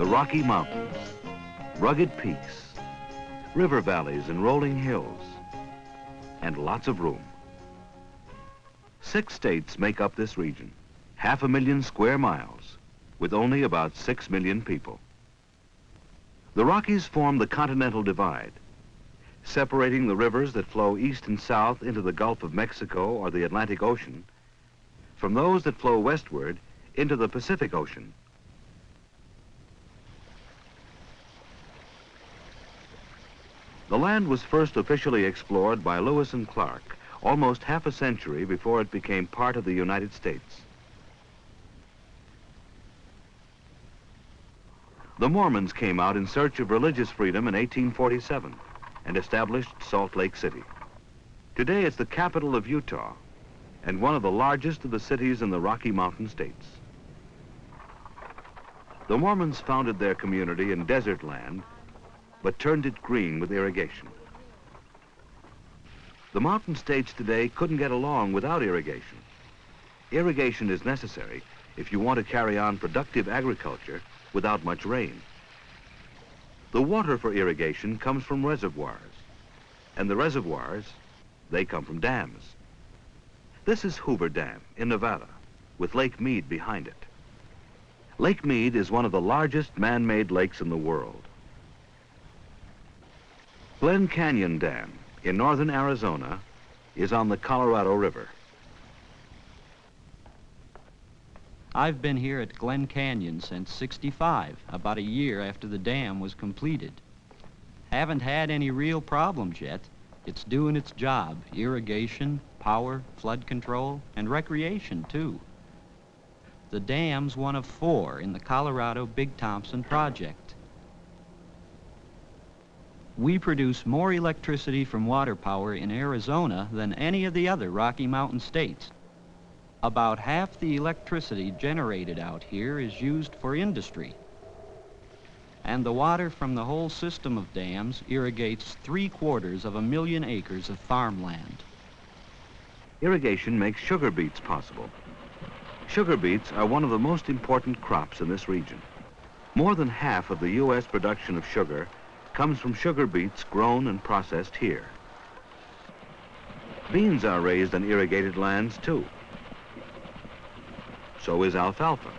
The Rocky Mountains, rugged peaks, river valleys and rolling hills, and lots of room. 6 states make up this region, 500,000 square miles, with only about 6 million people. The Rockies form the Continental Divide, separating the rivers that flow east and south into the Gulf of Mexico or the Atlantic Ocean from those that flow westward into the Pacific Ocean. The land was first officially explored by Lewis and Clark almost half a century before it became part of the United States. The Mormons came out in search of religious freedom in 1847 and established Salt Lake City. Today it's the capital of Utah and one of the largest of the cities in the Rocky Mountain states. The Mormons founded their community in desert land, but turned it green with irrigation. The mountain states today couldn't get along without irrigation. Irrigation is necessary if you want to carry on productive agriculture without much rain. The water for irrigation comes from reservoirs, and the reservoirs, they come from dams. This is Hoover Dam in Nevada, with Lake Mead behind it. Lake Mead is one of the largest man-made lakes in the world. Glen Canyon Dam in northern Arizona is on the Colorado River. I've been here at Glen Canyon since '65, about a year after the dam was completed. Haven't had any real problems yet. It's doing its job, irrigation, power, flood control, and recreation too. The dam's one of 4 in the Colorado Big Thompson project. We produce more electricity from water power in Arizona than any of the other Rocky Mountain states. About half the electricity generated out here is used for industry. And the water from the whole system of dams irrigates 750,000 acres of farmland. Irrigation makes sugar beets possible. Sugar beets are one of the most important crops in this region. More than half of the U.S. production of sugar comes from sugar beets grown and processed here. Beans are raised on irrigated lands too. So is alfalfa.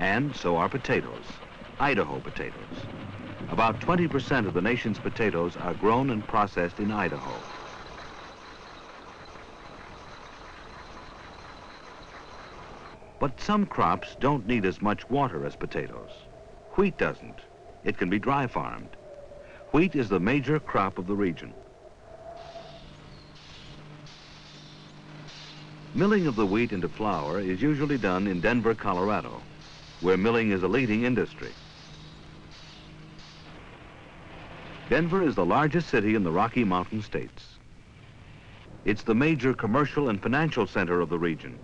And so are potatoes, Idaho potatoes. About 20% of the nation's potatoes are grown and processed in Idaho. But some crops don't need as much water as potatoes. Wheat doesn't. It can be dry farmed. Wheat is the major crop of the region. Milling of the wheat into flour is usually done in Denver, Colorado, where milling is a leading industry. Denver is the largest city in the Rocky Mountain states. It's the major commercial and financial center of the region.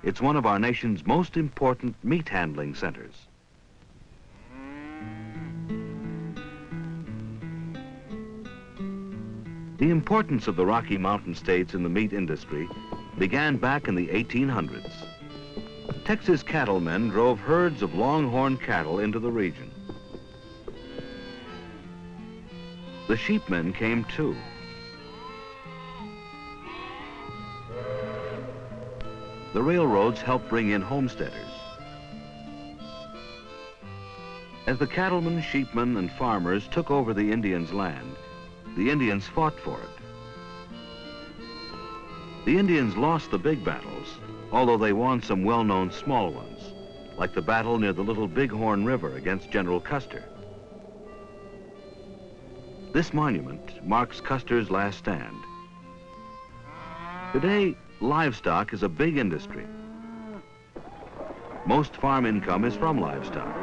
It's one of our nation's most important meat handling centers. The importance of the Rocky Mountain states in the meat industry began back in the 1800s. Texas cattlemen drove herds of longhorn cattle into the region. The sheepmen came too. The railroads helped bring in homesteaders. As the cattlemen, sheepmen, and farmers took over the Indians' land, the Indians fought for it. The Indians lost the big battles, although they won some well-known small ones, like the battle near the Little Bighorn River against General Custer. This monument marks Custer's last stand. Today, livestock is a big industry. Most farm income is from livestock.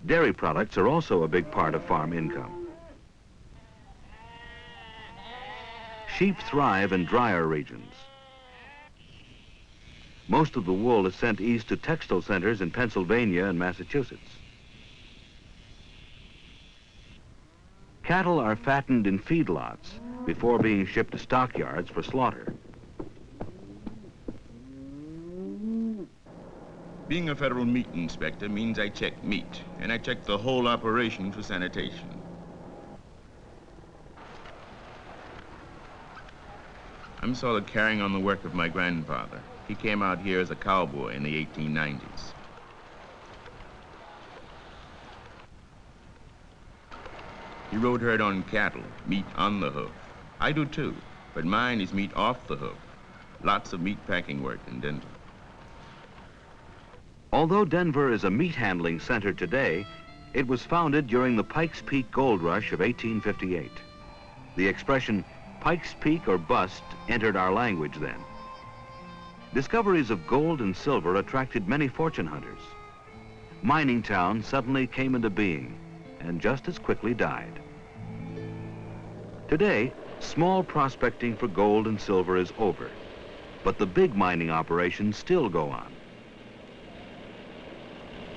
Dairy products are also a big part of farm income. Sheep thrive in drier regions. Most of the wool is sent east to textile centers in Pennsylvania and Massachusetts. Cattle are fattened in feedlots before being shipped to stockyards for slaughter. Being a federal meat inspector means I check meat, and I check the whole operation for sanitation. I'm sort of carrying on the work of my grandfather. He came out here as a cowboy in the 1890s. He rode herd on cattle, meat on the hoof. I do too, but mine is meat off the hoof. Lots of meat packing work in Denver. Although Denver is a meat handling center today, it was founded during the Pikes Peak Gold Rush of 1858. The expression Pikes Peak or bust entered our language then. Discoveries of gold and silver attracted many fortune hunters. Mining towns suddenly came into being and just as quickly died. Today, small prospecting for gold and silver is over, but the big mining operations still go on.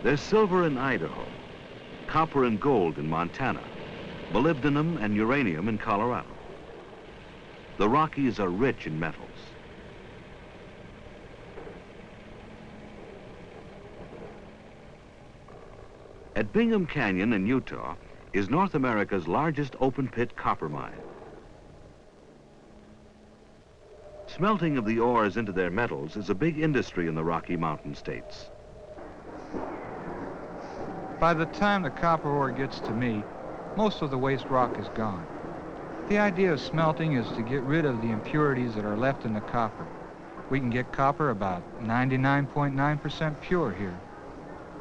There's silver in Idaho, copper and gold in Montana, molybdenum and uranium in Colorado. The Rockies are rich in metals. At Bingham Canyon in Utah is North America's largest open-pit copper mine. Smelting of the ores into their metals is a big industry in the Rocky Mountain states. By the time the copper ore gets to me, most of the waste rock is gone. The idea of smelting is to get rid of the impurities that are left in the copper. We can get copper about 99.9% pure here.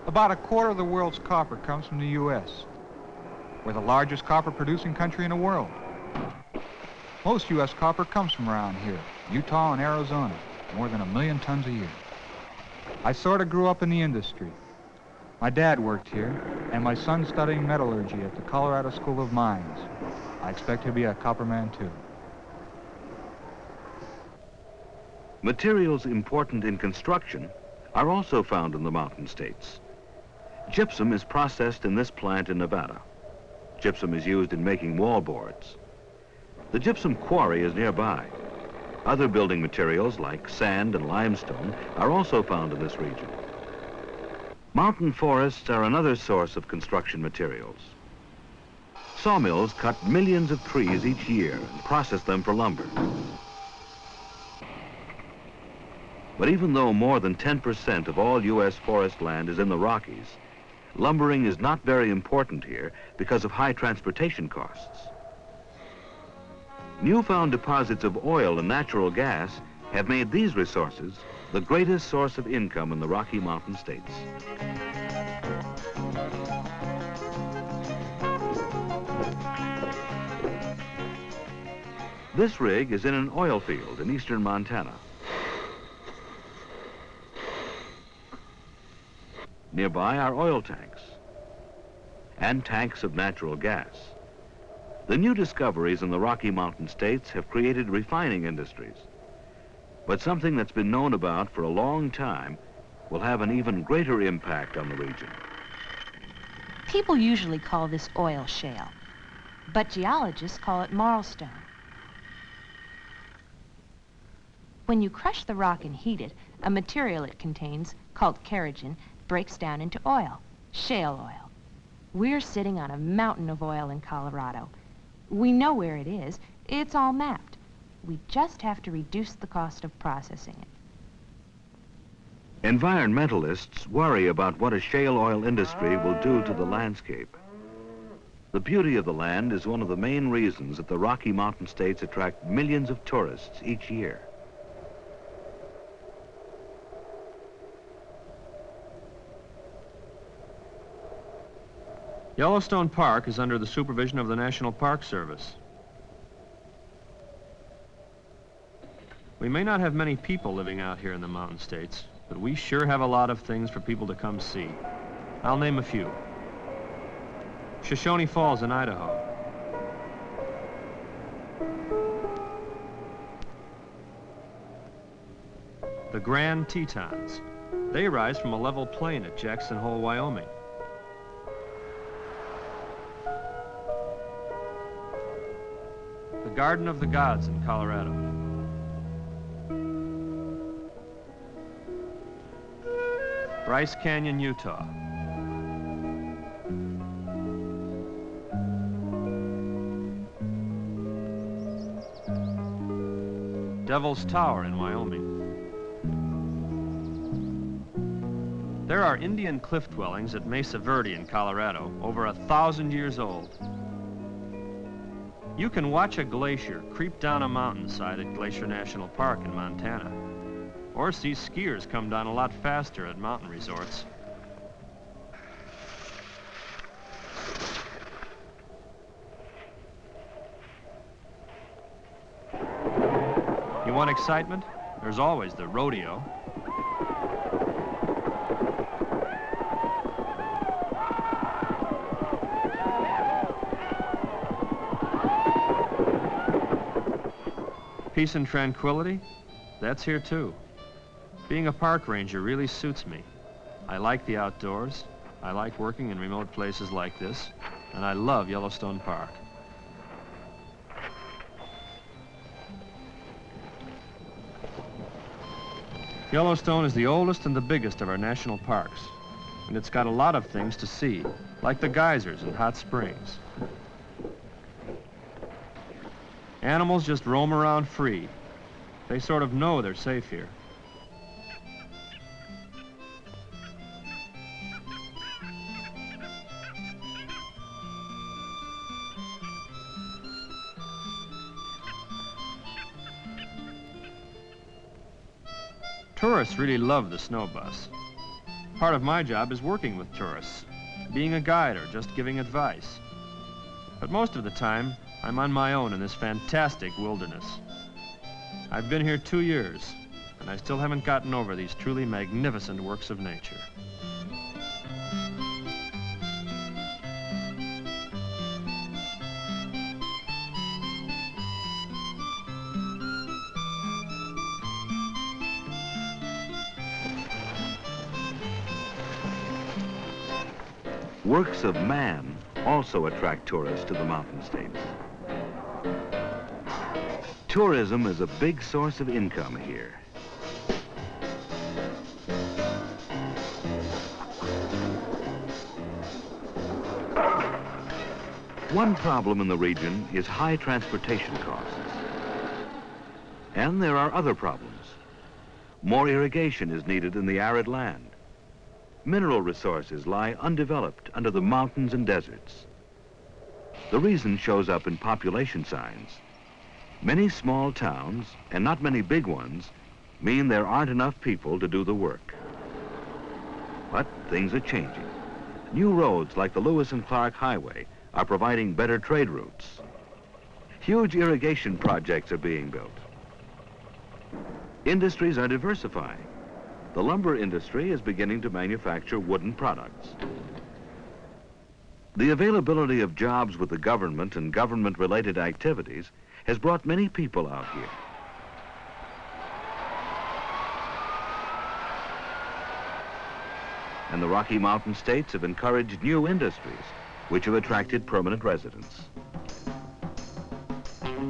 About a quarter of the world's copper comes from the U.S. We're the largest copper-producing country in the world. Most U.S. copper comes from around here, Utah and Arizona, more than 1 million tons a year. I sort of grew up in the industry. My dad worked here, and my son's studying metallurgy at the Colorado School of Mines. I expect he'll be a copperman, too. Materials important in construction are also found in the mountain states. Gypsum is processed in this plant in Nevada. Gypsum is used in making wallboards. The gypsum quarry is nearby. Other building materials like sand and limestone are also found in this region. Mountain forests are another source of construction materials. Sawmills cut millions of trees each year and process them for lumber. But even though more than 10% of all U.S. forest land is in the Rockies, lumbering is not very important here because of high transportation costs. Newfound deposits of oil and natural gas have made these resources the greatest source of income in the Rocky Mountain states. This rig is in an oil field in eastern Montana. Nearby are oil tanks and tanks of natural gas. The new discoveries in the Rocky Mountain states have created refining industries. But something that's been known about for a long time will have an even greater impact on the region. People usually call this oil shale, but geologists call it marlstone. When you crush the rock and heat it, a material it contains, called kerogen, breaks down into oil, shale oil. We're sitting on a mountain of oil in Colorado. We know where it is. It's all mapped. We just have to reduce the cost of processing it. Environmentalists worry about what a shale oil industry will do to the landscape. The beauty of the land is one of the main reasons that the Rocky Mountain states attract millions of tourists each year. Yellowstone Park is under the supervision of the National Park Service. We may not have many people living out here in the Mountain States, but we sure have a lot of things for people to come see. I'll name a few. Shoshone Falls in Idaho. The Grand Tetons. They rise from a level plain at Jackson Hole, Wyoming. The Garden of the Gods in Colorado. Bryce Canyon, Utah. Devil's Tower in Wyoming. There are Indian cliff dwellings at Mesa Verde in Colorado, over 1,000 years old. You can watch a glacier creep down a mountainside at Glacier National Park in Montana, or see skiers come down a lot faster at mountain resorts. You want excitement? There's always the rodeo. Peace and tranquility? That's here too. Being a park ranger really suits me. I like the outdoors, I like working in remote places like this, and I love Yellowstone Park. Yellowstone is the oldest and the biggest of our national parks, and it's got a lot of things to see, like the geysers and hot springs. Animals just roam around free. They sort of know they're safe here. Tourists really love the snow bus. Part of my job is working with tourists, being a guide or just giving advice. But most of the time, I'm on my own in this fantastic wilderness. I've been here 2 years, and I still haven't gotten over these truly magnificent works of nature. Works of man also attract tourists to the mountain states. Tourism is a big source of income here. One problem in the region is high transportation costs. And there are other problems. More irrigation is needed in the arid land. Mineral resources lie undeveloped under the mountains and deserts. The reason shows up in population signs. Many small towns, and not many big ones, mean there aren't enough people to do the work. But things are changing. New roads like the Lewis and Clark Highway are providing better trade routes. Huge irrigation projects are being built. Industries are diversifying. The lumber industry is beginning to manufacture wooden products. The availability of jobs with the government and government-related activities has brought many people out here. And the Rocky Mountain states have encouraged new industries, which have attracted permanent residents.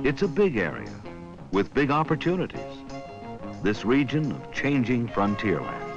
It's a big area with big opportunities. This region of changing frontier land.